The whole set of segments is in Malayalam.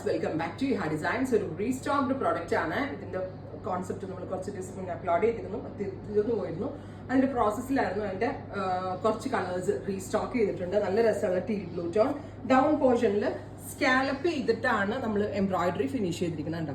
വെൽക്കം ബാക്ക് ടു ഹാ ഡിസൈൻസ്. ഒരു റീസ്റ്റോക്ഡ് പ്രോഡക്റ്റ് ആണ്. ഇതിന്റെ കോൺസെപ്റ്റ് നമ്മൾ കുറച്ച് ദിവസം മുന്നേ അപ്ലോഡ് ചെയ്തിരുന്നു, തീർന്നു പോയിരുന്നു. അതിന്റെ പ്രോസസ്സിലായിരുന്നു. അതിന്റെ കുറച്ച് കളേഴ്സ് റീസ്റ്റോക്ക് ചെയ്തിട്ടുണ്ട്. നല്ല രസമുള്ള ടീൽ ബ്ലൂ ടോൺ. ഡൗൺ പോർഷനിൽ സ്കാലപ്പ് ചെയ്തിട്ടാണ് നമ്മൾ എംബ്രോയിഡറി ഫിനിഷ് ചെയ്തിരിക്കുന്നത്.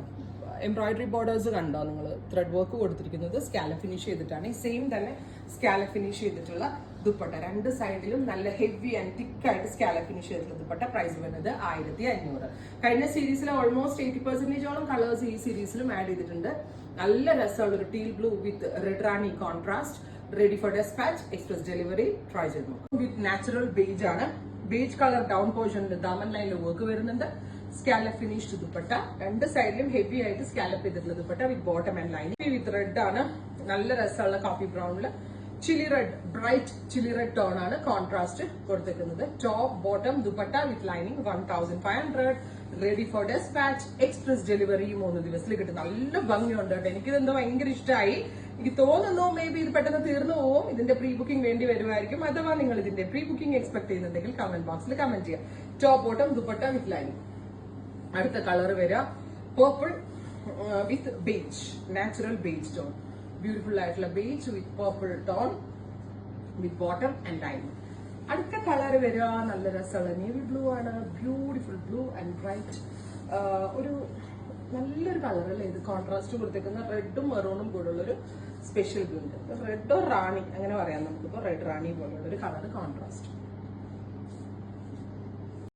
എംബ്രോയിഡറി ബോർഡേഴ്സ് കണ്ടോ നിങ്ങൾ? ത്രെഡ് വർക്ക് കൊടുത്തിരിക്കുന്നത് സ്കാലപ്പ് ഫിനിഷ് ചെയ്തിട്ടാണ്. ഈ സെയിം തന്നെ സ്കാലപ്പ് ഫിനിഷ് ചെയ്തിട്ടുള്ള ദുപ്പട്ട, രണ്ട് സൈഡിലും നല്ല ഹെവി ആൻഡ് തിക്കായിട്ട് സ്കാലപ്പ് ഫിനിഷ് ചെയ്തിട്ടുള്ള ദുപ്പട്ട. പ്രൈസ് വരുന്നത് 1500. കഴിഞ്ഞ സീരീസിൽ ഓൾമോസ്റ്റ് 80% കളേഴ്സ് ഈ സീരീസിലും ആഡ് ചെയ്തിട്ടുണ്ട്. നല്ല രസമുള്ള ഒരു teal blue with red rani contrast. Ready for dispatch, express delivery. Try ചെയ്ത് നോക്കാം. വിത്ത് നാച്ചുറൽ ബേജ് ആണ്. ബേജ് കളർ ഡൗൺ പോർഷനിൽ ദാമൻ ലൈനിൽ വർക്ക് വരുന്നുണ്ട്. സ്കാലപ്പ് ഫിനിഷ്ഡ് ദുപ്പട്ട, രണ്ട് സൈഡിലും ഹെവി ആയിട്ട് സ്കാലപ്പ് ചെയ്തിട്ടുള്ള dupatta with bottom and lining. With red ആണ്. നല്ല രസമുള്ള കോഫി ബ്രൗണില് chilli red, bright chilli red tone ആണ് കോൺട്രാസ്റ്റ് കൊടുത്തിരിക്കുന്നത്. Top bottom dupatta with lining 1500. Ready for dispatch, express delivery. 3 ദിവസത്തിൽ കിട്ടും. നല്ല ഭംഗിയുണ്ട് കേട്ടോ. എനിക്കിതെന്തോ ഭയങ്കര ഇഷ്ടമായി. എനിക്ക് തോന്നുന്നു മേ ബി ഇത് പെട്ടെന്ന് തീർന്നു പോകും. ഇതിന്റെ പ്രീ ബുക്കിംഗ് വേണ്ടി വരുമായിരിക്കും. അഥവാ നിങ്ങൾ ഇതിന്റെ പ്രീ ബുക്കിംഗ് എക്സ്പെക്ട് ചെയ്യുന്നുണ്ടെങ്കിൽ കമന്റ് ബോക്സിൽ കമന്റ് ചെയ്യാം. Top bottom dupatta with lining. അടുത്ത കളർ വരിക purple with beige, natural beige tone. Beautiful ആയിട്ടുള്ള beige with purple tone with bottom and lining. അടുത്ത കളർ വരിക നല്ല രസമുള്ള നേവി ബ്ലൂ ആണ്. Beautiful blue and bright. ഒരു നല്ലൊരു കളർ അല്ലേ ഇത്? കോൺട്രാസ്റ്റ് കൊടുത്തേക്കുന്ന റെഡും മെറൂണും കൂടെ ഉള്ളൊരു സ്പെഷ്യൽ ബ്ലൂ ഉണ്ട്. റെഡോ റാണി അങ്ങനെ പറയാം നമുക്കിപ്പോ. റെഡ് റാണി പോലുള്ള ഒരു കളർ കോൺട്രാസ്റ്റ്.